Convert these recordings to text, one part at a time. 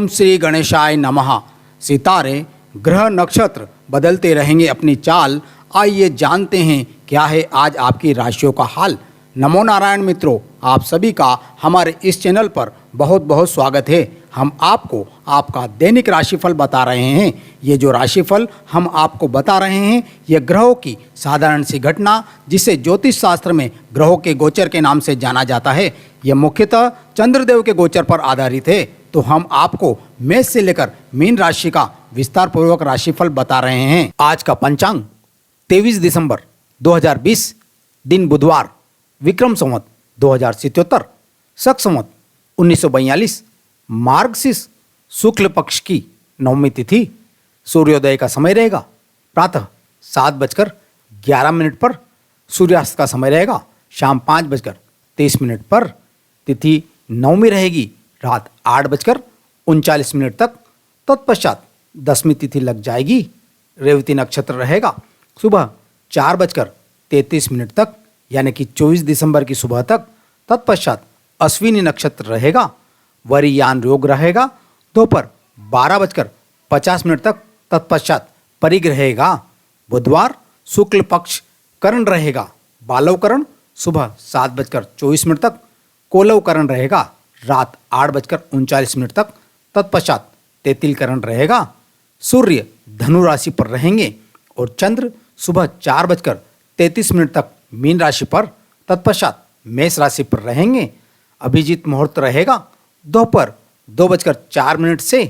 ओम श्री गणेशाय नमः। सितारे, ग्रह, नक्षत्र बदलते रहेंगे अपनी चाल। आइए जानते हैं क्या है आज आपकी राशियों का हाल। नमो नारायण मित्रों, आप सभी का हमारे इस चैनल पर बहुत बहुत स्वागत है। हम आपको आपका दैनिक राशिफल बता रहे हैं। ये जो राशिफल हम आपको बता रहे हैं, ये ग्रहों की साधारण सी घटना, जिसे ज्योतिष शास्त्र में ग्रहों के गोचर के नाम से जाना जाता है, ये मुख्यतः चंद्रदेव के गोचर पर आधारित है। तो हम आपको मेष से लेकर मीन राशि का विस्तार पूर्वक राशिफल बता रहे हैं। आज का पंचांग 23 दिसंबर 2020, दिन बुधवार, विक्रम संवत 2077, शक संवत 1942, मार्गशीर्ष शुक्ल पक्ष की नवमी तिथि। सूर्योदय का समय रहेगा प्रातः 7:11 पर। सूर्यास्त का समय रहेगा शाम 5:23 पर। तिथि नवमी रहेगी रात 8:39 तक। तत्पश्चात दसवीं तिथि लग जाएगी। रेवती नक्षत्र रहेगा सुबह 4:33 तक, यानी कि 24 दिसंबर की सुबह तक। तत्पश्चात अश्विनी नक्षत्र रहेगा। वरियान योग रहेगा दोपहर 12:50 तक। तत्पश्चात परिग रहेगा। बुधवार शुक्ल पक्ष करण रहेगा। बालव करण सुबह 7:24 तक। कोलव करण रहेगा रात 8:39 तक। तत्पश्चात तेतिल करण रहेगा। सूर्य धनु राशि पर रहेंगे और चंद्र सुबह 4:33 तक मीन राशि पर। तत्पश्चात मेष राशि पर रहेंगे। अभिजीत मुहूर्त रहेगा दोपहर 2:04 से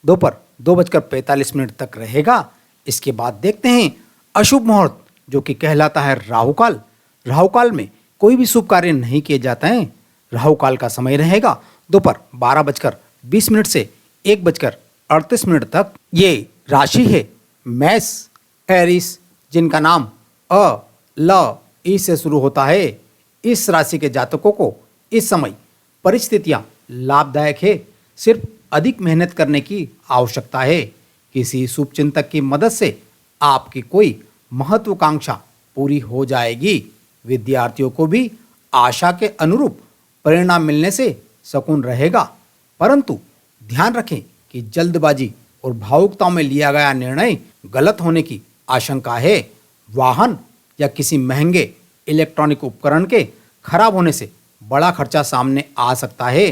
दोपहर 2:45 तक रहेगा। इसके बाद देखते हैं अशुभ मुहूर्त, जो कि कहलाता है राहुकाल। राहुकाल में कोई भी शुभ कार्य नहीं किए जाते हैं। राहुकाल का समय रहेगा दोपहर 12:20 से 1:38 तक। ये राशि है मेष, एरिस, जिनका नाम अ, ल, ई से शुरू होता है। इस राशि के जातकों को इस समय परिस्थितियां लाभदायक है। सिर्फ अधिक मेहनत करने की आवश्यकता है। किसी शुभचिंतक की मदद से आपकी कोई महत्वाकांक्षा पूरी हो जाएगी। विद्यार्थियों को भी आशा के अनुरूप परिणाम मिलने से सुकून रहेगा, परंतु ध्यान रखें कि जल्दबाजी और भावुकता में लिया गया निर्णय गलत होने की आशंका है। वाहन या किसी महंगे इलेक्ट्रॉनिक उपकरण के खराब होने से बड़ा खर्चा सामने आ सकता है।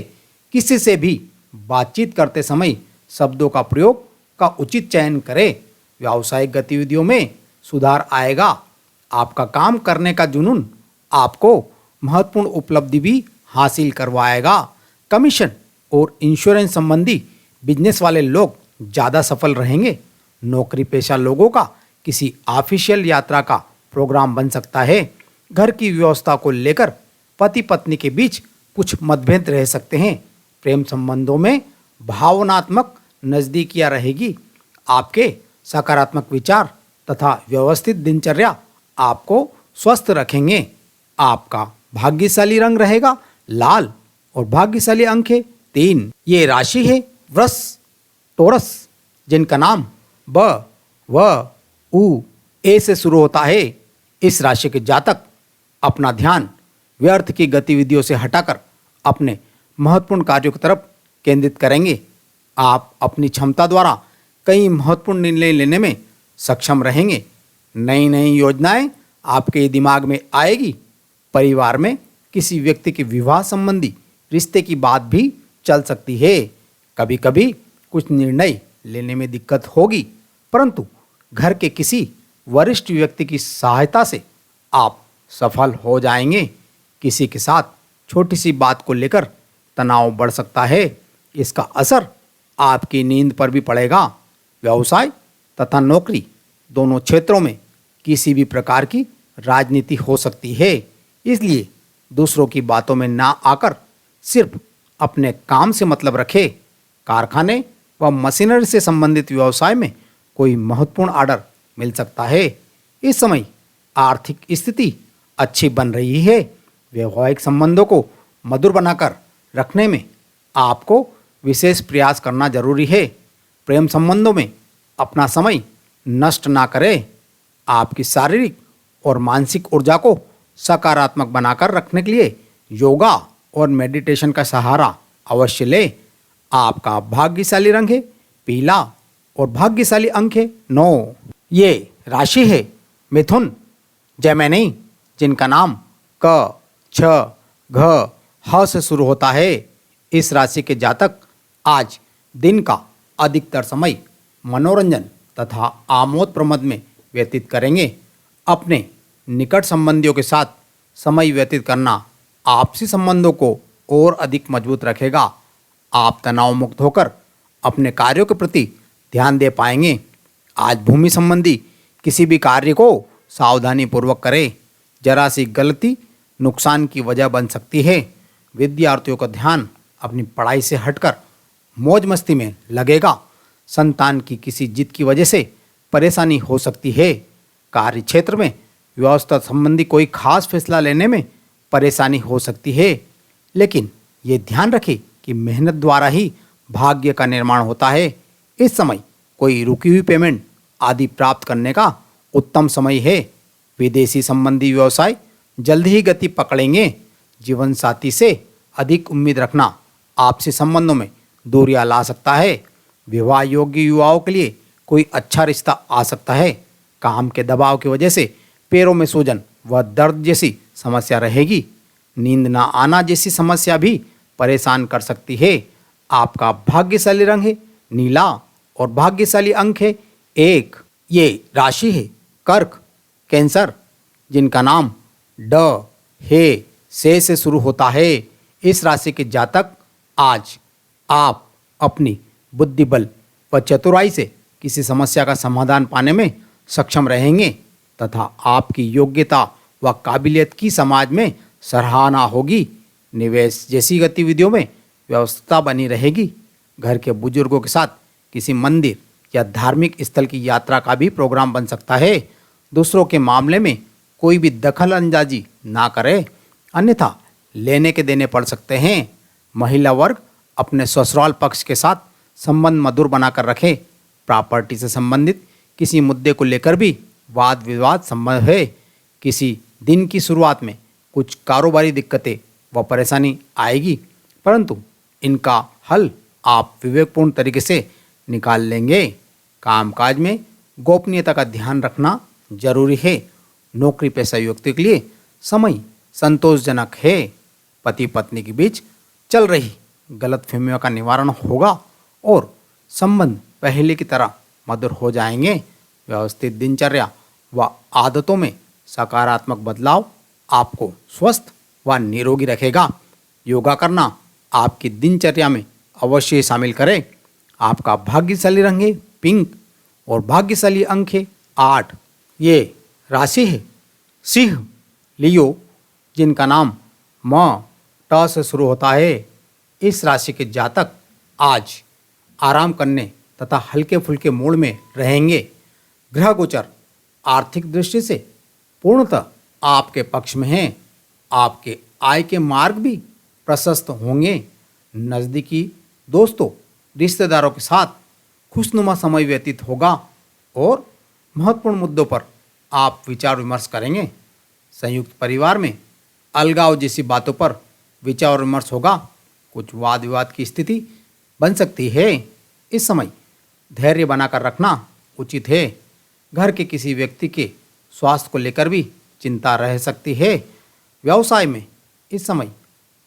किसी से भी बातचीत करते समय शब्दों का प्रयोग का उचित चयन करें। व्यावसायिक गतिविधियों में सुधार आएगा। आपका काम करने का जुनून आपको महत्वपूर्ण उपलब्धि भी हासिल करवाएगा। कमीशन और इंश्योरेंस संबंधी बिजनेस वाले लोग ज़्यादा सफल रहेंगे। नौकरी पेशा लोगों का किसी ऑफिशियल यात्रा का प्रोग्राम बन सकता है। घर की व्यवस्था को लेकर पति पत्नी के बीच कुछ मतभेद रह सकते हैं। प्रेम संबंधों में भावनात्मक नज़दीकियाँ रहेगी। आपके सकारात्मक विचार तथा व्यवस्थित दिनचर्या आपको स्वस्थ रखेंगे। आपका भाग्यशाली रंग रहेगा लाल और भाग्यशाली अंक है 3। ये राशि है वृष, टोरस, जिनका नाम ब, व, उ, ए से शुरू होता है। इस राशि के जातक अपना ध्यान व्यर्थ की गतिविधियों से हटाकर अपने महत्वपूर्ण कार्यों की तरफ केंद्रित करेंगे। आप अपनी क्षमता द्वारा कई महत्वपूर्ण निर्णय लेने में सक्षम रहेंगे। नई नई योजनाएं आपके दिमाग में आएगी। परिवार में किसी व्यक्ति के विवाह संबंधी रिश्ते की बात भी चल सकती है। कभी कभी कुछ निर्णय लेने में दिक्कत होगी, परंतु घर के किसी वरिष्ठ व्यक्ति की सहायता से आप सफल हो जाएंगे। किसी के साथ छोटी सी बात को लेकर तनाव बढ़ सकता है। इसका असर आपकी नींद पर भी पड़ेगा। व्यवसाय तथा नौकरी दोनों क्षेत्रों में किसी भी प्रकार की राजनीति हो सकती है, इसलिए दूसरों की बातों में ना आकर सिर्फ अपने काम से मतलब रखें। कारखाने व मशीनरी से संबंधित व्यवसाय में कोई महत्वपूर्ण ऑर्डर मिल सकता है। इस समय आर्थिक स्थिति अच्छी बन रही है। वैवाहिक संबंधों को मधुर बनाकर रखने में आपको विशेष प्रयास करना जरूरी है। प्रेम संबंधों में अपना समय नष्ट ना करें। आपकी शारीरिक और मानसिक ऊर्जा को सकारात्मक बनाकर रखने के लिए योगा और मेडिटेशन का सहारा अवश्य लें। आपका भाग्यशाली रंग है पीला और भाग्यशाली अंक है 9। ये राशि है मिथुन। जेमिनी, जिनका नाम क, छ, घ, ह से शुरू होता है, इस राशि के जातक आज दिन का अधिकतर समय मनोरंजन तथा आमोद प्रमोद में व्यतीत करेंगे। अपने निकट संबंधियों के साथ समय व्यतीत करना आपसी संबंधों को और अधिक मजबूत रखेगा। आप तनाव मुक्त होकर अपने कार्यों के प्रति ध्यान दे पाएंगे। आज भूमि संबंधी किसी भी कार्य को सावधानी पूर्वक करें। जरा सी गलती नुकसान की वजह बन सकती है। विद्यार्थियों का ध्यान अपनी पढ़ाई से हटकर मौज मस्ती में लगेगा। संतान की किसी जिद की वजह से परेशानी हो सकती है। कार्य क्षेत्र में व्यवस्था संबंधी कोई खास फैसला लेने में परेशानी हो सकती है, लेकिन ये ध्यान रखें कि मेहनत द्वारा ही भाग्य का निर्माण होता है। इस समय कोई रुकी हुई पेमेंट आदि प्राप्त करने का उत्तम समय है। विदेशी संबंधी व्यवसाय जल्द ही गति पकड़ेंगे। जीवन साथी से अधिक उम्मीद रखना आपसी संबंधों में दूरियां ला सकता है। विवाह योग्य युवाओं के लिए कोई अच्छा रिश्ता आ सकता है। काम के दबाव की वजह से पैरों में सूजन व दर्द जैसी समस्या रहेगी। नींद ना आना जैसी समस्या भी परेशान कर सकती है। आपका भाग्यशाली रंग है नीला और भाग्यशाली अंक है 1। ये राशि है कर्क। कैंसर, जिनका नाम ड, हे, से शुरू होता है, इस राशि के जातक आज आप अपनी बुद्धि बल व चतुराई से किसी समस्या का समाधान पाने में सक्षम रहेंगे तथा आपकी योग्यता व काबिलियत की समाज में सराहना होगी। निवेश जैसी गतिविधियों में व्यवस्था बनी रहेगी। घर के बुजुर्गों के साथ किसी मंदिर या धार्मिक स्थल की यात्रा का भी प्रोग्राम बन सकता है। दूसरों के मामले में कोई भी दखल अंदाजी ना करे, अन्यथा लेने के देने पड़ सकते हैं। महिला वर्ग अपने ससुराल पक्ष के साथ संबंध मधुर बनाकर रखें। प्रॉपर्टी से संबंधित किसी मुद्दे को लेकर भी वाद विवाद संभव है। किसी दिन की शुरुआत में कुछ कारोबारी दिक्कतें व परेशानी आएगी, परंतु इनका हल आप विवेकपूर्ण तरीके से निकाल लेंगे। कामकाज में गोपनीयता का ध्यान रखना जरूरी है। नौकरी पेशा व्यक्ति के लिए समय संतोषजनक है। पति पत्नी के बीच चल रही गलतफहमियों का निवारण होगा और संबंध पहले की तरह मधुर हो जाएंगे। व्यवस्थित दिनचर्या व आदतों में सकारात्मक बदलाव आपको स्वस्थ व निरोगी रखेगा। योगा करना आपकी दिनचर्या में अवश्य शामिल करें। आपका भाग्यशाली रंग है पिंक और भाग्यशाली अंक है 8। ये राशि है सिंह। लियो, जिनका नाम म, ट से शुरू होता है, इस राशि के जातक आज आराम करने तथा हल्के फुल्के मूड में रहेंगे। ग्रह गोचर आर्थिक दृष्टि से पूर्णतः आपके पक्ष में हैं। आपके आय के मार्ग भी प्रशस्त होंगे। नज़दीकी दोस्तों रिश्तेदारों के साथ खुशनुमा समय व्यतीत होगा और महत्वपूर्ण मुद्दों पर आप विचार विमर्श करेंगे। संयुक्त परिवार में अलगाव जैसी बातों पर विचार विमर्श होगा। कुछ वाद विवाद की स्थिति बन सकती है। इस समय धैर्य बनाकर रखना उचित है। घर के किसी व्यक्ति के स्वास्थ्य को लेकर भी चिंता रह सकती है। व्यवसाय में इस समय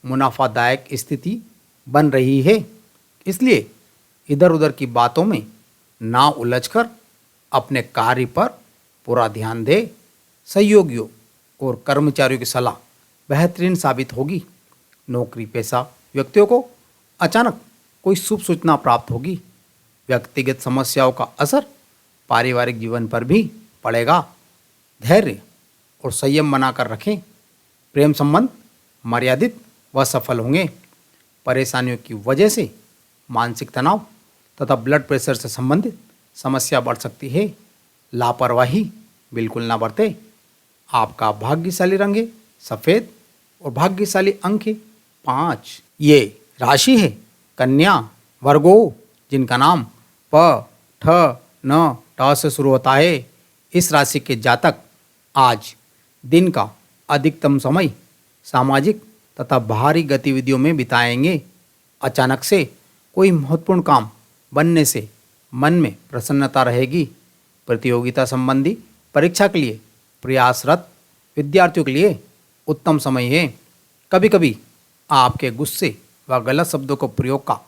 मुनाफादायक स्थिति बन रही है, इसलिए इधर उधर की बातों में ना उलझकर अपने कार्य पर पूरा ध्यान दें। सहयोगियों और कर्मचारियों की सलाह बेहतरीन साबित होगी। नौकरी पेशा व्यक्तियों को अचानक कोई शुभ सूचना प्राप्त होगी। व्यक्तिगत समस्याओं का असर पारिवारिक जीवन पर भी पड़ेगा। धैर्य और संयम बनाकर रखें। प्रेम संबंध मर्यादित व सफल होंगे। परेशानियों की वजह से मानसिक तनाव तथा ब्लड प्रेशर से संबंधित समस्या बढ़ सकती है। लापरवाही बिल्कुल ना बरतें। आपका भाग्यशाली रंग है सफ़ेद और भाग्यशाली अंक है 5। ये राशि है कन्या। वर्गो, जिनका नाम प, ठ, न, ट से शुरू होता है, इस राशि के जातक आज दिन का अधिकतम समय सामाजिक तथा बाहरी गतिविधियों में बिताएंगे। अचानक से कोई महत्वपूर्ण काम बनने से मन में प्रसन्नता रहेगी। प्रतियोगिता संबंधी परीक्षा के लिए प्रयासरत विद्यार्थियों के लिए उत्तम समय है। कभी कभी आपके गुस्से व गलत शब्दों के प्रयोग का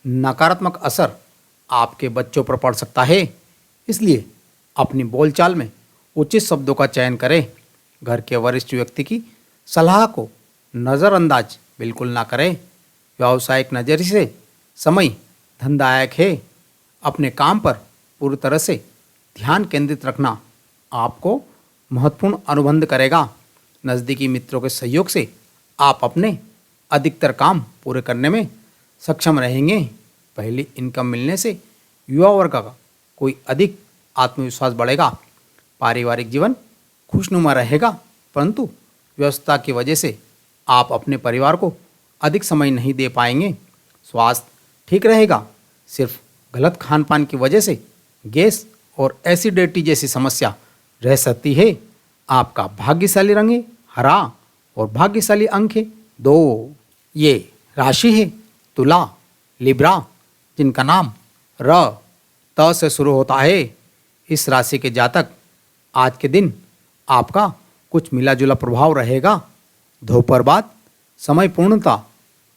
नकारात्मक असर आपके बच्चों पर पड़ सकता है, इसलिए अपनी बोलचाल में उचित शब्दों का चयन करें। घर के वरिष्ठ व्यक्ति की सलाह को नज़रअंदाज बिल्कुल ना करें। व्यावसायिक नज़रिए से समय धनदायक है। अपने काम पर पूरी तरह से ध्यान केंद्रित रखना आपको महत्वपूर्ण अनुबंध करेगा। नज़दीकी मित्रों के सहयोग से आप अपने अधिकतर काम पूरे करने में सक्षम रहेंगे। पहली इनकम मिलने से युवा वर्ग का कोई अधिक आत्मविश्वास बढ़ेगा। पारिवारिक जीवन खुशनुमा रहेगा, परंतु व्यस्तता की वजह से आप अपने परिवार को अधिक समय नहीं दे पाएंगे। स्वास्थ्य ठीक रहेगा, सिर्फ गलत खान पान की वजह से गैस और एसिडिटी जैसी समस्या रह सकती है। आपका भाग्यशाली रंग है हरा और भाग्यशाली अंक है 2। ये राशि है तुला लिब्रा, जिनका नाम र त से शुरू होता है। इस राशि के जातक आज के दिन आपका कुछ मिला जुला प्रभाव रहेगा। दोपहर बाद समय पूर्णतः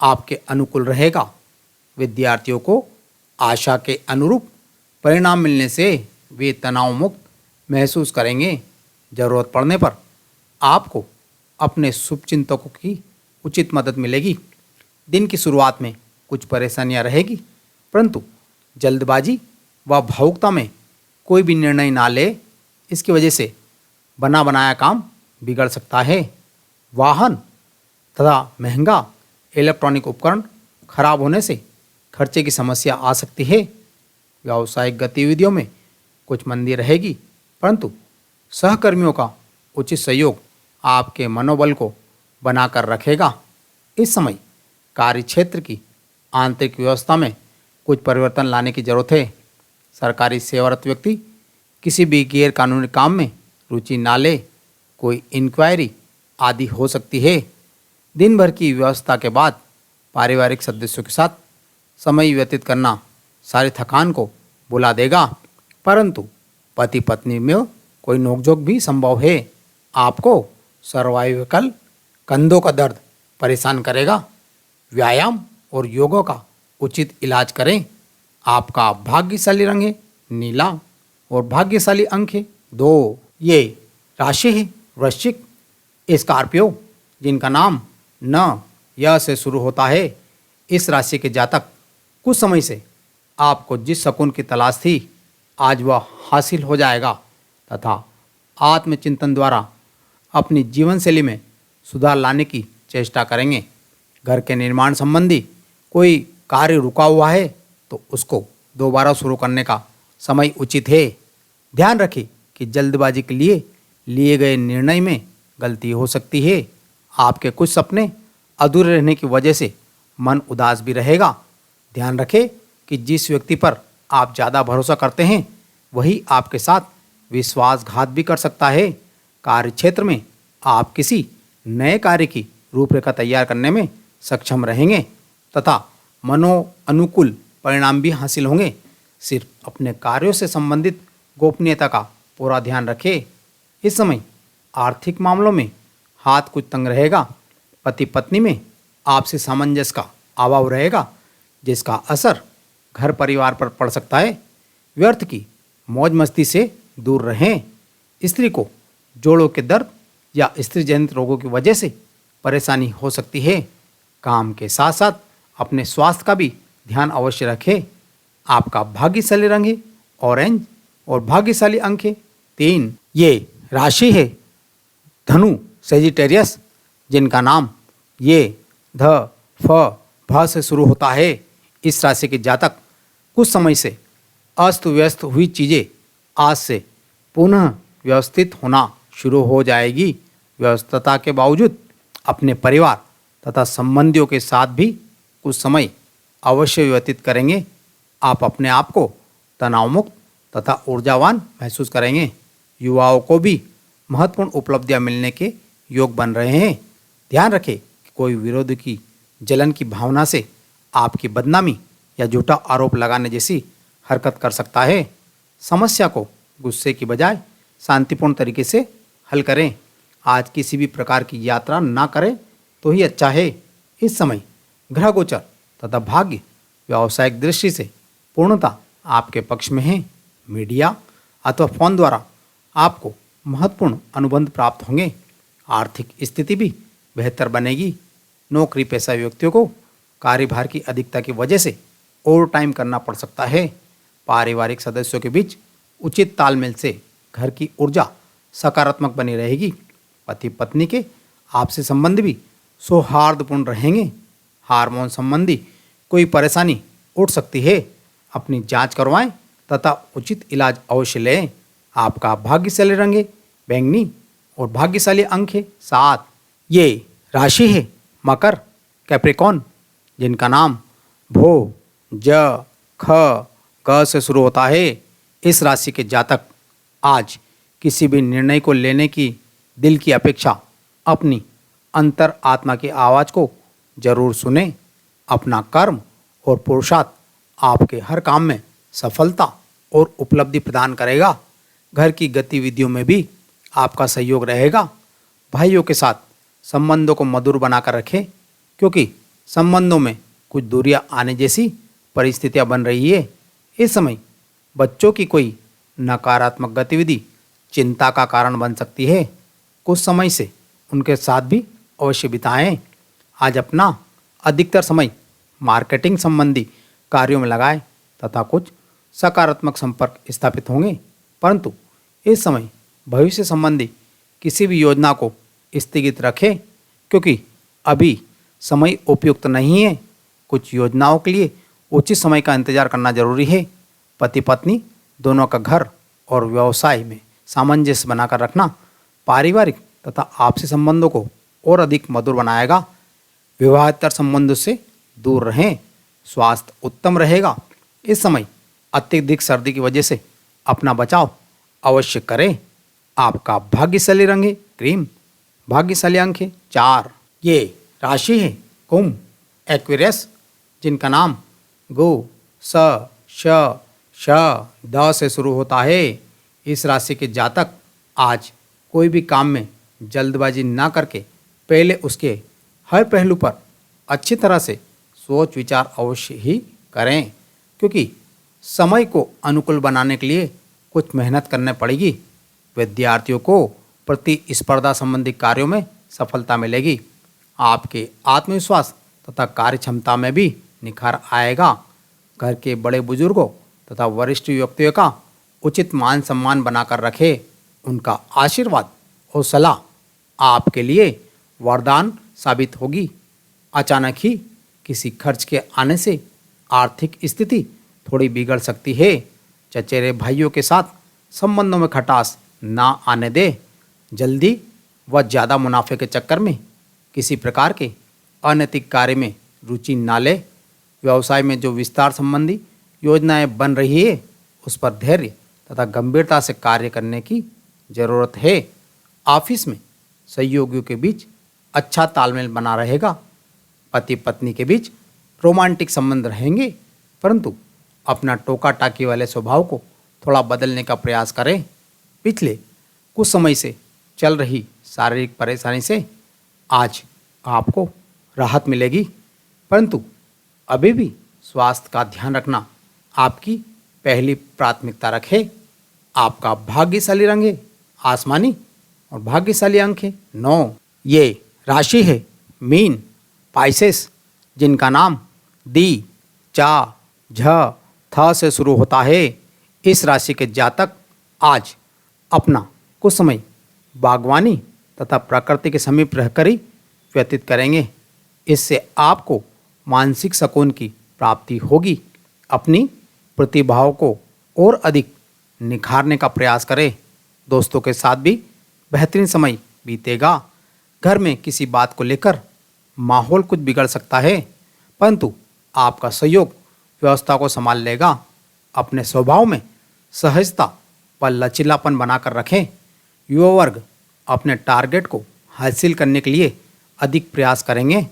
आपके अनुकूल रहेगा। विद्यार्थियों को आशा के अनुरूप परिणाम मिलने से वे तनाव मुक्त महसूस करेंगे। जरूरत पड़ने पर आपको अपने शुभचिंतकों की उचित मदद मिलेगी। दिन की शुरुआत में कुछ परेशानियां रहेगी, परंतु जल्दबाजी व भावुकता में कोई भी निर्णय ना ले, इसकी वजह से बना बनाया काम बिगड़ सकता है। वाहन तथा महंगा इलेक्ट्रॉनिक उपकरण खराब होने से खर्चे की समस्या आ सकती है। व्यावसायिक गतिविधियों में कुछ मंदी रहेगी, परंतु सहकर्मियों का उचित सहयोग आपके मनोबल को बनाकर रखेगा। इस समय कार्य क्षेत्र की आंतरिक व्यवस्था में कुछ परिवर्तन लाने की जरूरत है। सरकारी सेवारत व्यक्ति किसी भी गैर कानूनी काम में रुचि ना ले, कोई इंक्वायरी आदि हो सकती है। दिन भर की व्यवस्था के बाद पारिवारिक सदस्यों के साथ समय व्यतीत करना सारी थकान को भुला देगा, परंतु पति पत्नी में कोई नोकझोंक भी संभव है। आपको सर्वाइकल कंधों का दर्द परेशान करेगा। व्यायाम और योगा का उचित इलाज करें। आपका भाग्यशाली रंग है नीला और भाग्यशाली अंक है 2। ये राशि है वृश्चिक स्कॉर्पियो, जिनका नाम न य से शुरू होता है। इस राशि के जातक कुछ समय से आपको जिस सुकून की तलाश थी आज वह हासिल हो जाएगा तथा आत्मचिंतन द्वारा अपनी जीवन शैली में सुधार लाने की चेष्टा करेंगे। घर के निर्माण संबंधी कोई कार्य रुका हुआ है तो उसको दोबारा शुरू करने का समय उचित है। ध्यान रखें कि जल्दबाजी के लिए गए निर्णय में गलती हो सकती है। आपके कुछ सपने अधूरे रहने की वजह से मन उदास भी रहेगा। ध्यान रखें कि जिस व्यक्ति पर आप ज़्यादा भरोसा करते हैं वही आपके साथ विश्वासघात भी कर सकता है। कार्य क्षेत्र में आप किसी नए कार्य की रूपरेखा तैयार करने में सक्षम रहेंगे तथा मनो अनुकूल परिणाम भी हासिल होंगे। सिर्फ अपने कार्यों से संबंधित गोपनीयता का पूरा ध्यान रखें। इस समय आर्थिक मामलों में हाथ कुछ तंग रहेगा। पति पत्नी में आपसी सामंजस्य का अभाव रहेगा, जिसका असर घर परिवार पर पड़ सकता है। व्यर्थ की मौज मस्ती से दूर रहें। स्त्री को जोड़ों के दर्द या स्त्री जनित रोगों की वजह से परेशानी हो सकती है। काम के साथ साथ अपने स्वास्थ्य का भी ध्यान अवश्य रखें। आपका भाग्यशाली रंग है ऑरेंज और भाग्यशाली अंक है 3। ये राशि है धनु सेजिटेरियस, जिनका नाम ये ध फ भ से शुरू होता है। इस राशि के जातक कुछ समय से अस्त व्यस्त हुई चीज़ें आज से पुनः व्यवस्थित होना शुरू हो जाएगी। व्यस्तता के बावजूद अपने परिवार तथा संबंधियों के साथ भी कुछ समय अवश्य व्यतीत करेंगे। आप अपने आप को तनाव मुक्त तथा ऊर्जावान महसूस करेंगे। युवाओं को भी महत्वपूर्ण उपलब्धियां मिलने के योग बन रहे हैं। ध्यान रखें कि कोई विरोध की जलन की भावना से आपकी बदनामी या झूठा आरोप लगाने जैसी हरकत कर सकता है। समस्या को गुस्से की बजाय शांतिपूर्ण तरीके से हल करें। आज किसी भी प्रकार की यात्रा ना करें तो ही अच्छा है। इस समय ग्रह गोचर तथा भाग्य व्यावसायिक दृष्टि से पूर्णतः आपके पक्ष में है। मीडिया अथवा फोन द्वारा आपको महत्वपूर्ण अनुबंध प्राप्त होंगे। आर्थिक स्थिति भी बेहतर बनेगी। नौकरी पेशा व्यक्तियों को कार्यभार की अधिकता की वजह से ओवर टाइम करना पड़ सकता है। पारिवारिक सदस्यों के बीच उचित तालमेल से घर की ऊर्जा सकारात्मक बनी रहेगी। पति पत्नी के आपसी संबंध भी सौहार्दपूर्ण रहेंगे। हार्मोन संबंधी कोई परेशानी उठ सकती है। अपनी जांच करवाएं तथा उचित इलाज अवश्य लें। आपका भाग्यशाली रंग है बैंगनी और भाग्यशाली अंक है 7। ये राशि है मकर कैप्रिकॉन, जिनका नाम भो ज ख ग से शुरू होता है। इस राशि के जातक आज किसी भी निर्णय को लेने की दिल की अपेक्षा अपनी अंतर आत्मा की आवाज़ को जरूर सुने। अपना कर्म और पुरुषार्थ आपके हर काम में सफलता और उपलब्धि प्रदान करेगा। घर की गतिविधियों में भी आपका सहयोग रहेगा। भाइयों के साथ संबंधों को मधुर बनाकर रखें, क्योंकि संबंधों में कुछ दूरियां आने जैसी परिस्थितियां बन रही है। इस समय बच्चों की कोई नकारात्मक गतिविधि चिंता का कारण बन सकती है। कुछ समय से उनके साथ भी अवश्य बिताएं। आज अपना अधिकतर समय मार्केटिंग संबंधी कार्यों में लगाएं तथा कुछ सकारात्मक संपर्क स्थापित होंगे। परंतु इस समय भविष्य संबंधी किसी भी योजना को स्थगित रखें, क्योंकि अभी समय उपयुक्त नहीं है। कुछ योजनाओं के लिए उचित समय का इंतजार करना जरूरी है। पति पत्नी दोनों का घर और व्यवसाय में सामंजस्य बनाकर रखना पारिवारिक तथा आपसी संबंधों को और अधिक मधुर बनाएगा। विवाहेतर संबंधों से दूर रहें। स्वास्थ्य उत्तम रहेगा। इस समय अत्यधिक सर्दी की वजह से अपना बचाव अवश्य करें। आपका भाग्यशाली रंग है क्रीम, भाग्यशाली अंक है 4। ये राशि है कुंभ एक्वेरियस, जिनका नाम गो स श श द से शुरू होता है। इस राशि के जातक आज कोई भी काम में जल्दबाजी ना करके पहले उसके हर पहलू पर अच्छी तरह से सोच विचार अवश्य ही करें, क्योंकि समय को अनुकूल बनाने के लिए कुछ मेहनत करनी पड़ेगी। विद्यार्थियों को प्रतिस्पर्धा संबंधी कार्यों में सफलता मिलेगी। आपके आत्मविश्वास तथा कार्य क्षमता में भी निखार आएगा। घर के बड़े बुजुर्गों तथा वरिष्ठ व्यक्तियों का उचित मान सम्मान बनाकर रखें। उनका आशीर्वाद और सलाह आपके लिए वरदान साबित होगी। अचानक ही किसी खर्च के आने से आर्थिक स्थिति थोड़ी बिगड़ सकती है। चचेरे भाइयों के साथ संबंधों में खटास ना आने दे। जल्दी व ज़्यादा मुनाफे के चक्कर में किसी प्रकार के अनैतिक कार्य में रुचि ना ले। व्यवसाय में जो विस्तार संबंधी योजनाएं बन रही है, उस पर धैर्य तथा गंभीरता से कार्य करने की जरूरत है। ऑफिस में सहयोगियों के बीच अच्छा तालमेल बना रहेगा। पति पत्नी के बीच रोमांटिक संबंध रहेंगे, परंतु अपना टोका टाकी वाले स्वभाव को थोड़ा बदलने का प्रयास करें। पिछले कुछ समय से चल रही शारीरिक परेशानी से आज आपको राहत मिलेगी, परंतु अभी भी स्वास्थ्य का ध्यान रखना आपकी पहली प्राथमिकता रखें। आपका भाग्यशाली रंग है आसमानी और भाग्यशाली अंक है 9। ये राशि है मीन पाइसेस, जिनका नाम दी चा झ थ से शुरू होता है। इस राशि के जातक आज अपना कुछ समय बागवानी तथा प्रकृति के समीप रहकर ही व्यतीत करेंगे। इससे आपको मानसिक सुकून की प्राप्ति होगी। अपनी प्रतिभाओं को और अधिक निखारने का प्रयास करें। दोस्तों के साथ भी बेहतरीन समय बीतेगा। घर में किसी बात को लेकर माहौल कुछ बिगड़ सकता है, परंतु आपका सहयोग व्यवस्था को संभाल लेगा। अपने स्वभाव में सहजता व लचीलापन बनाकर रखें। युवा वर्ग अपने टारगेट को हासिल करने के लिए अधिक प्रयास करेंगे।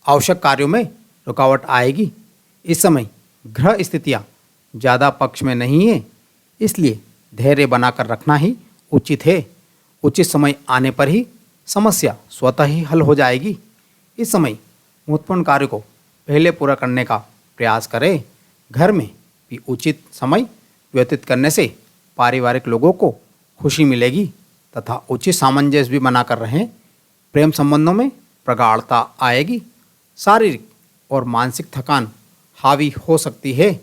आवश्यक कार्यों में रुकावट आएगी। इस समय ग्रह स्थितियाँ ज़्यादा पक्ष में नहीं है, इसलिए धैर्य बनाकर रखना ही उचित है। उचित समय आने पर ही समस्या स्वतः ही हल हो जाएगी। इस समय महत्वपूर्ण कार्य को पहले पूरा करने का प्रयास करें। घर में भी उचित समय व्यतीत करने से पारिवारिक लोगों को खुशी मिलेगी तथा उचित सामंजस्य भी बनाकर रहें। प्रेम संबंधों में प्रगाढ़ता आएगी। शारीरिक और मानसिक थकान हावी हो सकती है।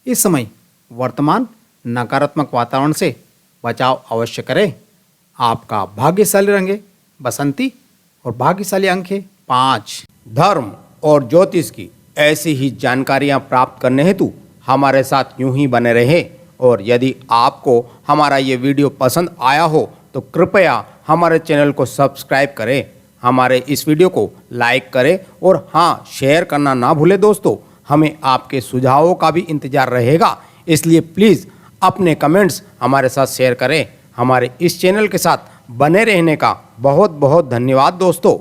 इस समय वर्तमान नकारात्मक वातावरण से बचाव अवश्य करें। आपका भाग्यशाली रंग है बसंती और भाग्यशाली अंक है 5। धर्म और ज्योतिष की ऐसी ही जानकारियां प्राप्त करने हेतु हमारे साथ यूं ही बने रहे। और यदि आपको हमारा ये वीडियो पसंद आया हो तो कृपया हमारे चैनल को सब्सक्राइब करें, हमारे इस वीडियो को लाइक करें और हाँ, शेयर करना ना भूलें दोस्तों। हमें आपके सुझावों का भी इंतज़ार रहेगा, इसलिए प्लीज़ अपने कमेंट्स हमारे साथ शेयर करें। हमारे इस चैनल के साथ बने रहने का बहुत बहुत धन्यवाद दोस्तों।